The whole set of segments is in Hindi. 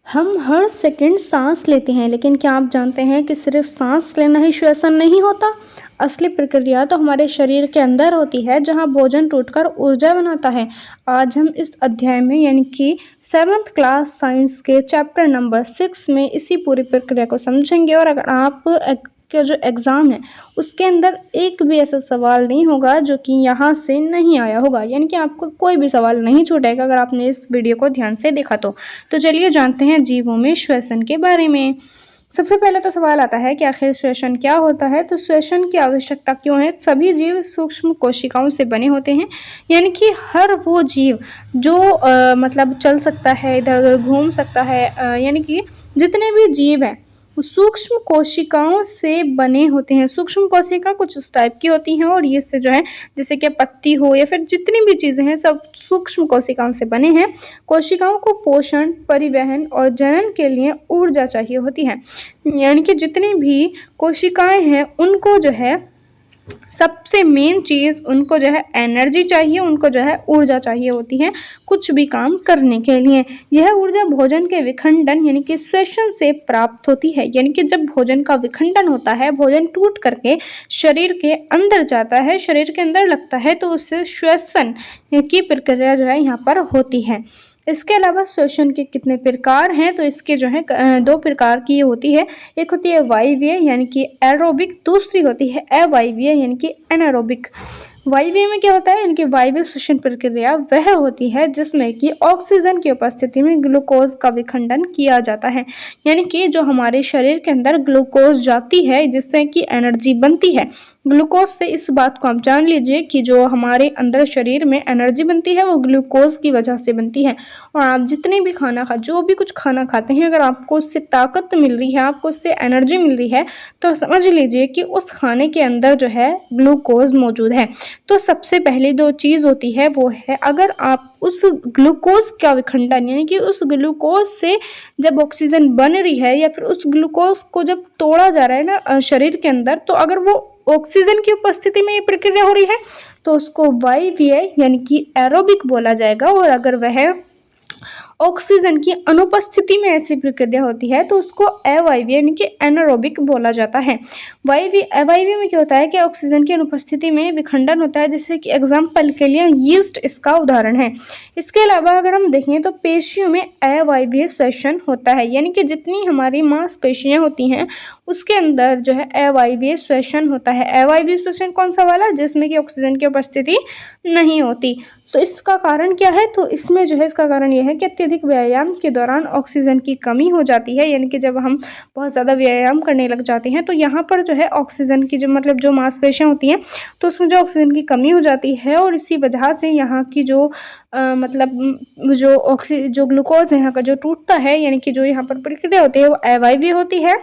हम हर सेकंड सांस लेते हैं, लेकिन क्या आप जानते हैं कि सिर्फ सांस लेना ही श्वसन नहीं होता। असली प्रक्रिया तो हमारे शरीर के अंदर होती है, जहां भोजन टूटकर ऊर्जा बनाता है। आज हम इस अध्याय में यानी कि 7th क्लास साइंस के चैप्टर नंबर 6 में इसी पूरी प्रक्रिया को समझेंगे। और अगर आप का जो एग्ज़ाम है उसके अंदर एक भी ऐसा सवाल नहीं होगा जो कि यहाँ से नहीं आया होगा, यानी कि आपको कोई भी सवाल नहीं छूटेगा अगर आपने इस वीडियो को ध्यान से देखा तो चलिए जानते हैं जीवों में श्वसन के बारे में। सबसे पहले तो सवाल आता है कि आखिर श्वसन क्या होता है। तो श्वसन की आवश्यकता क्यों है। सभी जीव सूक्ष्म कोशिकाओं से बने होते हैं, यानी कि हर वो जीव जो मतलब चल सकता है, इधर उधर घूम सकता है, यानी कि जितने भी जीव हैं सूक्ष्म कोशिकाओं से बने होते हैं। सूक्ष्म कोशिका कुछ इस टाइप की होती हैं और ये से जो है जैसे कि पत्ती हो या फिर जितनी भी चीज़ें हैं सब सूक्ष्म कोशिकाओं से बने हैं। कोशिकाओं को पोषण, परिवहन और जनन के लिए ऊर्जा चाहिए होती है, यानी कि जितनी भी कोशिकाएं हैं उनको जो है सबसे मेन चीज़ उनको जो है एनर्जी चाहिए, उनको जो है ऊर्जा चाहिए होती है कुछ भी काम करने के लिए। यह ऊर्जा भोजन के विखंडन यानी कि श्वसन से प्राप्त होती है, यानी कि जब भोजन का विखंडन होता है, भोजन टूट करके शरीर के अंदर जाता है, शरीर के अंदर लगता है, तो उससे श्वसन की प्रक्रिया जो है यहाँ पर होती है। इसके अलावा श्वसन के कितने प्रकार हैं, तो इसके जो है 2 प्रकार की होती है। एक होती है वायवीय यानी कि एरोबिक, दूसरी होती है अवायवीय यानी कि एनारोबिक। वायवीय में क्या होता है, यानी कि वायवीय श्वसन प्रक्रिया वह होती है जिसमें कि ऑक्सीजन की उपस्थिति में ग्लूकोज का विखंडन किया जाता है, यानी कि जो हमारे शरीर के अंदर ग्लूकोज जाती है जिससे कि एनर्जी बनती है। ग्लूकोज से इस बात को आप जान लीजिए कि जो हमारे अंदर शरीर में एनर्जी बनती है वो ग्लूकोज की वजह से बनती है। और आप जितने भी जो भी कुछ खाना खाते हैं, अगर आपको उससे ताकत मिल रही है, आपको उससे एनर्जी मिल रही है, तो समझ लीजिए कि उस खाने के अंदर जो है ग्लूकोज मौजूद है। तो सबसे पहले 2 चीज़ होती है वो है, अगर आप उस ग्लूकोज का विखंडन यानी कि उस ग्लूकोज से जब ऑक्सीजन बन रही है या फिर उस ग्लूकोज को जब तोड़ा जा रहा है ना शरीर के अंदर, तो अगर वो ऑक्सीजन की उपस्थिति में ये प्रक्रिया हो रही है तो उसको वायवीय यानी कि एरोबिक बोला जाएगा। और अगर वह ऑक्सीजन की अनुपस्थिति में ऐसी प्रक्रिया होती है तो उसको अवायवीय यानी कि एनारोबिक बोला जाता है। अवायवीय में क्या होता है कि ऑक्सीजन की अनुपस्थिति में विखंडन होता है, जैसे कि एग्जाम्पल के लिए यीस्ट इसका उदाहरण है। इसके अलावा अगर हम देखें तो पेशियों में अवायवीय श्वसन होता है, यानी कि जितनी हमारी मांसपेशियां होती हैं उसके अंदर जो है अवायवीय श्वसन होता है। अवायवीय श्वसन कौन सा वाला, जिसमें कि ऑक्सीजन की उपस्थिति नहीं होती। तो इसका कारण क्या है, तो इसमें जो है इसका कारण यह है कि अत्यधिक व्यायाम के दौरान ऑक्सीजन की कमी हो जाती है, यानी कि जब हम बहुत ज़्यादा व्यायाम करने लग जाते हैं तो यहाँ पर जो है ऑक्सीजन की जो मांसपेशियाँ होती हैं तो उसमें जो ऑक्सीजन की कमी हो जाती है और इसी वजह से यहाँ की जो जो ग्लूकोज है यहाँ का जो टूटता है, यानी कि जो यहाँ पर प्रक्रिया होती है वो अवायवीय होती है।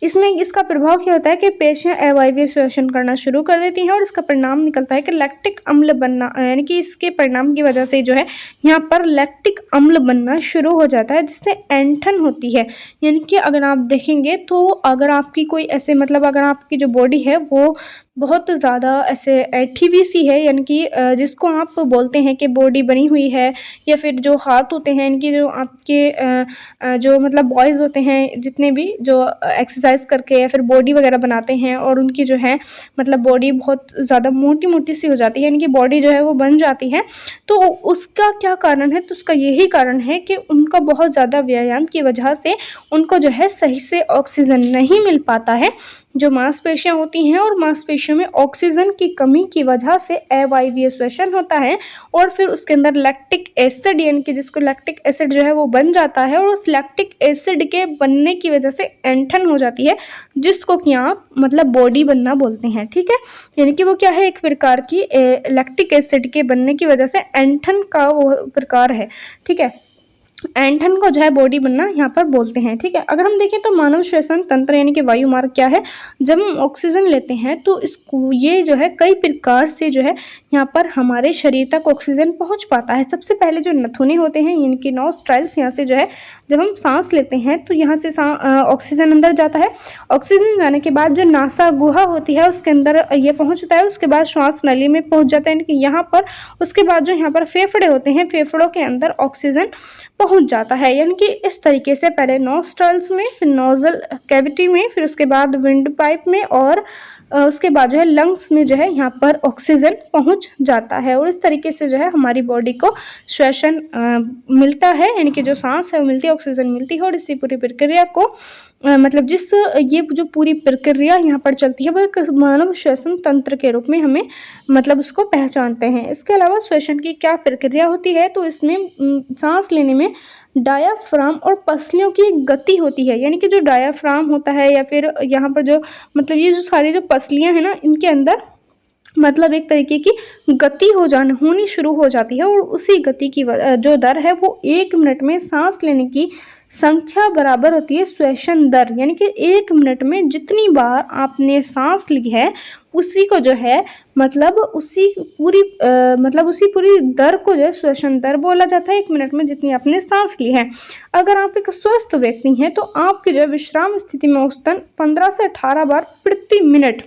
इसमें इसका प्रभाव क्या होता है कि पेशियां अवायवीय श्वसन करना शुरू कर देती हैं और इसका परिणाम निकलता है कि लैक्टिक अम्ल बनना, यानी कि इसके परिणाम की वजह से जो है यहाँ पर लैक्टिक अम्ल बनना शुरू हो जाता है जिससे ऐंठन होती है। यानी कि अगर आप देखेंगे तो अगर आपकी कोई ऐसे अगर आपकी जो बॉडी है वो बहुत ज़्यादा ऐसे ऐठी हुई सी है, यानी कि जिसको आप बोलते हैं कि बॉडी बनी हुई है, या फिर जो हाथ होते हैं इनकी जो आपके जो बॉयज़ होते हैं जितने भी जो एक्सरसाइज करके या फिर बॉडी वगैरह बनाते हैं और उनकी जो है बॉडी बहुत ज़्यादा मोटी मोटी सी हो जाती है, यानी कि बॉडी जो है वो बन जाती है। तो उसका क्या कारण है, तो उसका यही कारण है कि उनका बहुत ज़्यादा व्यायाम की वजह से उनको जो है सही से ऑक्सीजन नहीं मिल पाता है जो मांसपेशियां होती हैं, और मांसपेशियों में ऑक्सीजन की कमी की वजह से अवायवीय श्वसन होता है और फिर उसके अंदर लैक्टिक एसिड यानी कि जिसको लैक्टिक एसिड जो है वो बन जाता है और उस लैक्टिक एसिड के बनने की वजह से ऐंठन हो जाती है, जिसको कि आप बॉडी बनना बोलते हैं। ठीक है, यानी कि वो क्या है, एक प्रकार की लैक्टिक एसिड के बनने की वजह से ऐंठन का वो प्रकार है। ठीक है, ऐंठन को जो है बॉडी बनना यहाँ पर बोलते हैं। ठीक है, अगर हम देखें तो मानव श्वसन तंत्र यानी कि वायु मार्ग क्या है, जब हम ऑक्सीजन लेते हैं तो इसको ये जो है कई प्रकार से जो है यहाँ पर हमारे शरीर तक ऑक्सीजन पहुँच पाता है। सबसे पहले जो नथुने होते हैं इनकी नॉस्ट्रल्स, यहाँ से जो है जब हम सांस लेते हैं तो यहाँ से ऑक्सीजन अंदर जाता है। ऑक्सीजन जाने के बाद जो नासा गुहा होती है उसके अंदर ये पहुँचता है, उसके बाद श्वास नली में पहुँच जाता है, यानी कि यहाँ पर। उसके बाद जो यहाँ पर फेफड़े होते हैं, फेफड़ों के अंदर ऑक्सीजन पहुँच जाता है, यानी कि इस तरीके से पहले नॉस्ट्रल्स में, फिर नोजल कैविटी में, फिर उसके बाद विंड पाइप में, और उसके बाद जो है लंग्स में जो है यहाँ पर ऑक्सीजन पहुँच जाता है। और इस तरीके से जो है हमारी बॉडी को श्वसन मिलता है, यानी कि जो सांस है वो मिलती है, ऑक्सीजन मिलती है। और इसी पूरी प्रक्रिया को मतलब ये जो पूरी प्रक्रिया यहाँ पर चलती है वो एक मानव श्वसन तंत्र के रूप में हमें मतलब उसको पहचानते हैं। इसके अलावा श्वसन की क्या प्रक्रिया होती है, तो इसमें सांस लेने में डायाफ्राम और पसलियों की गति होती है, यानी कि जो डायाफ्राम होता है या फिर यहाँ पर जो मतलब ये जो सारी जो पसलियाँ हैं ना, इनके अंदर मतलब एक तरीके की गति होनी शुरू हो जाती है। और उसी गति की जो दर है वो 1 मिनट में सांस लेने की संख्या बराबर होती है श्वसन दर, यानी कि 1 मिनट में जितनी बार आपने सांस ली है उसी को जो है मतलब उसी पूरी दर को जो है श्वसन दर बोला जाता है। 1 मिनट में जितनी आपने सांस ली है। अगर आप एक स्वस्थ व्यक्ति हैं तो आपकी जो है विश्राम स्थिति में औसतन 15 से 18 बार प्रति मिनट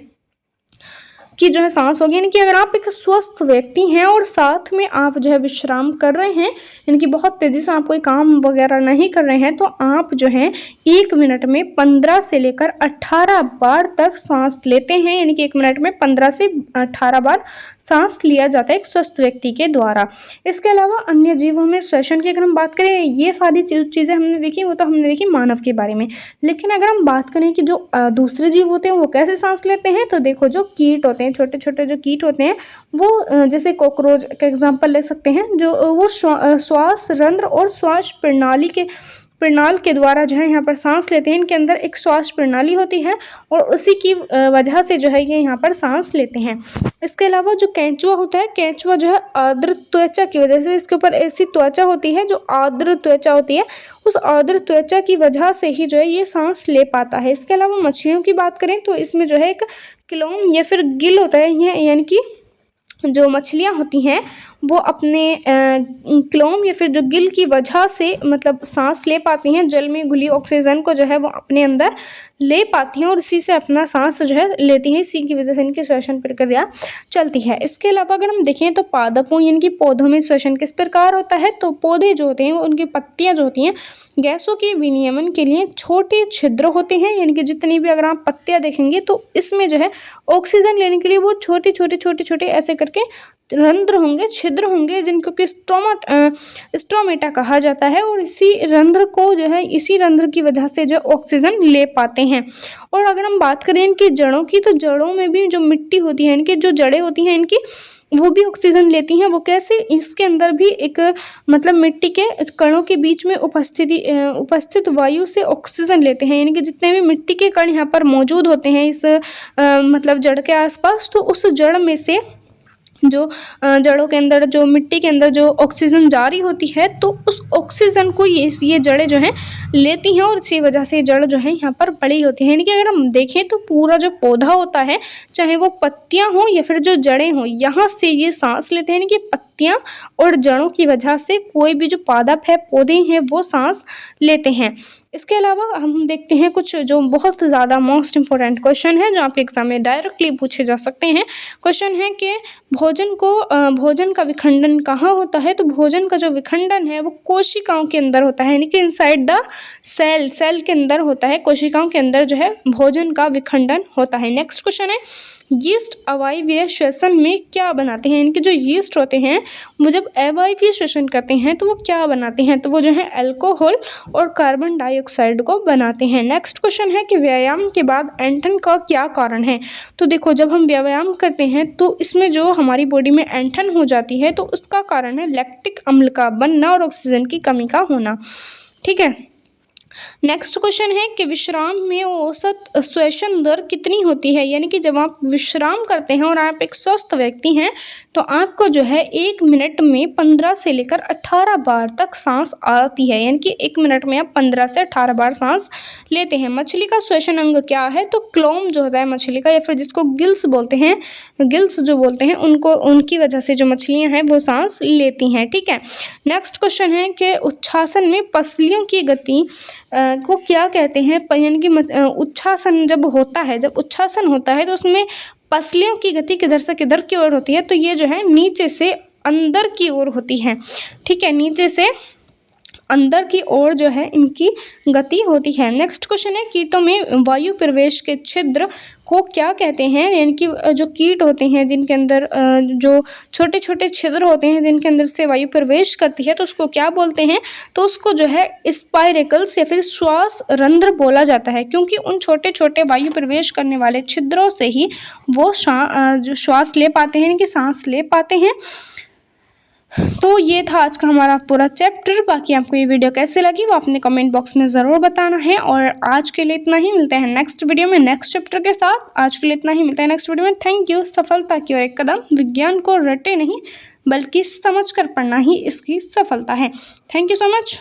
की जो है सांस होगी, यानी कि अगर आप एक स्वस्थ व्यक्ति हैं और साथ में आप जो है विश्राम कर रहे हैं, यानी कि बहुत तेज़ी से आप कोई काम वगैरह नहीं कर रहे हैं, तो आप जो है 1 मिनट में 15 से लेकर 18 बार तक सांस लेते हैं, यानी कि 1 मिनट में 15 से 18 बार सांस लिया जाता है एक स्वस्थ व्यक्ति के द्वारा। इसके अलावा अन्य जीवों में श्वसन की अगर हम बात करें, ये सारी चीज़ें हमने देखी, वो तो हमने देखी मानव के बारे में। लेकिन अगर हम बात करें कि जो दूसरे जीव होते हैं वो कैसे सांस लेते हैं, तो देखो जो कीट होते हैं, छोटे छोटे जो कीट होते हैं, वो जैसे कॉकरोच का एग्जाम्पल ले सकते हैं, जो वो श्वास रंध्र और श्वास प्रणाल के द्वारा जो है यहाँ पर सांस लेते हैं। इनके अंदर एक श्वास प्रणाली होती है और उसी की वजह से जो है ये यहाँ पर सांस लेते हैं। इसके अलावा जो केंचुआ होता है, केंचुआ जो है आर्द्र त्वचा की वजह से, इसके ऊपर ऐसी त्वचा होती है जो आर्द्र त्वचा होती है, उस आर्द्र त्वचा की वजह से ही जो है ये सांस ले पाता है। इसके अलावा मछलियों की बात करें तो इसमें जो है एक क्लोम या फिर गिल होता है, यानी कि जो मछलियाँ होती हैं वो अपने क्लोम या फिर जो गिल की वजह से मतलब सांस ले पाती हैं, जल में घुली ऑक्सीजन को जो है वो अपने अंदर ले पाती हैं और इसी से अपना सांस जो है लेती हैं। इसी की वजह से इनकी श्वसन प्रक्रिया चलती है। इसके अलावा अगर हम देखें तो पादपों यानी कि पौधों में श्वसन किस प्रकार होता है, तो पौधे जो होते हैं उनकी पत्तियाँ जो होती हैं गैसों के विनियमन के लिए छोटे छिद्र होते हैं, यानी कि जितनी भी अगर आप पत्तियाँ देखेंगे तो इसमें जो है ऑक्सीजन लेने के लिए वो छोटे ऐसे करके रंध्र होंगे, छिद्र होंगे, जिनको कि स्ट्रोमेटा कहा जाता है। और इसी रंध्र की वजह से जो ऑक्सीजन ले पाते हैं। और अगर हम बात करें इनकी जड़ों की, तो जड़ों में भी जो मिट्टी होती है, इनकी जो जड़ें होती हैं इनकी, वो भी ऑक्सीजन लेती हैं। वो कैसे, इसके अंदर भी एक मतलब मिट्टी के कणों के बीच में उपस्थित वायु से ऑक्सीजन लेते हैं, यानी कि जितने भी मिट्टी के कण यहाँ पर मौजूद होते हैं इस मतलब जड़ के आसपास, तो उस जड़ में से जो जड़ों के अंदर जो मिट्टी के अंदर जो ऑक्सीजन जारी होती है, तो उस ऑक्सीजन को ये जड़ें जो हैं लेती हैं और इसी वजह से जड़ जो है यहाँ पर बड़ी होती है। यानी कि अगर हम देखें तो पूरा जो पौधा होता है, चाहे वो पत्तियाँ हों या फिर जो जड़ें हों, यहाँ से ये सांस लेते हैं, यानी कि पत्तियाँ और जड़ों की वजह से कोई भी जो पादप है, पौधे हैं, वो सांस लेते हैं। इसके अलावा हम देखते हैं कुछ जो बहुत ज़्यादा मोस्ट इम्पोर्टेंट क्वेश्चन है जो आपके एग्जाम में डायरेक्टली पूछे जा सकते हैं। क्वेश्चन है कि भोजन का विखंडन कहाँ होता है, तो भोजन का जो विखंडन है वो कोशिकाओं के अंदर होता है, यानी कि इनसाइड द सेल के अंदर होता है, कोशिकाओं के अंदर जो है भोजन का विखंडन होता है। नेक्स्ट क्वेश्चन है, यीस्ट अवायवीय श्वसन में क्या बनाते हैं, यानी कि जो यीस्ट होते हैं वो जब अवायवीय श्वसन करते हैं तो वो क्या बनाते हैं, तो वो जो है अल्कोहल और कार्बन डाइऑक्साइड को बनाते हैं। नेक्स्ट क्वेश्चन है कि व्यायाम के बाद ऐंठन का क्या कारण है, तो देखो जब हम व्यायाम करते हैं तो इसमें जो हमारी बॉडी में ऐंठन हो जाती है, तो उसका कारण है लैक्टिक अम्ल का बनना और ऑक्सीजन की कमी का होना। ठीक है। नेक्स्ट क्वेश्चन है कि विश्राम में औसत श्वसन दर कितनी होती है, यानी कि जब आप विश्राम करते हैं और आप एक स्वस्थ व्यक्ति हैं तो आपको जो है 1 मिनट में 15 से लेकर 18 बार तक सांस आती है, यानी कि 1 मिनट में आप 15 से 18 बार सांस लेते हैं। मछली का श्वसन अंग क्या है? तो क्लोम जो होता है मछली का, या फिर जिसको गिल्स बोलते हैं, गिल्स जो बोलते हैं उनको, उनकी वजह से जो मछलियां हैं वो सांस लेती हैं। ठीक है, नेक्स्ट क्वेश्चन है कि उच्छ्वासन में पसलियों की गति को क्या कहते हैं? यानी कि उच्छ्वासन जब होता है, जब उच्छ्वासन होता है तो उसमें पसलियों की गति किधर से किधर की ओर होती है? तो ये जो है नीचे से अंदर की ओर होती है। ठीक है, नीचे से अंदर की ओर जो है इनकी गति होती है। नेक्स्ट क्वेश्चन है, कीटों में वायु प्रवेश के छिद्र को क्या कहते हैं? यानी कि जो कीट होते हैं जिनके अंदर जो छोटे छोटे छिद्र होते हैं जिनके अंदर से वायु प्रवेश करती है, तो उसको क्या बोलते हैं? तो उसको जो है स्पाइरेकल्स या फिर श्वास रंध्र बोला जाता है, क्योंकि उन छोटे छोटे वायु प्रवेश करने वाले छिद्रों से ही वो जो श्वास ले पाते हैं, यानी कि सांस ले पाते हैं। तो ये था आज का हमारा पूरा चैप्टर। बाकी आपको ये वीडियो कैसे लगी वो आपने कमेंट बॉक्स में ज़रूर बताना है। और आज के लिए इतना ही, मिलते हैं नेक्स्ट वीडियो में नेक्स्ट चैप्टर के साथ। आज के लिए इतना ही, मिलते हैं नेक्स्ट वीडियो में। Thank you. सफलता की ओर एक कदम, विज्ञान को रटे नहीं बल्कि समझ कर पढ़ना ही इसकी सफलता है। Thank you so much.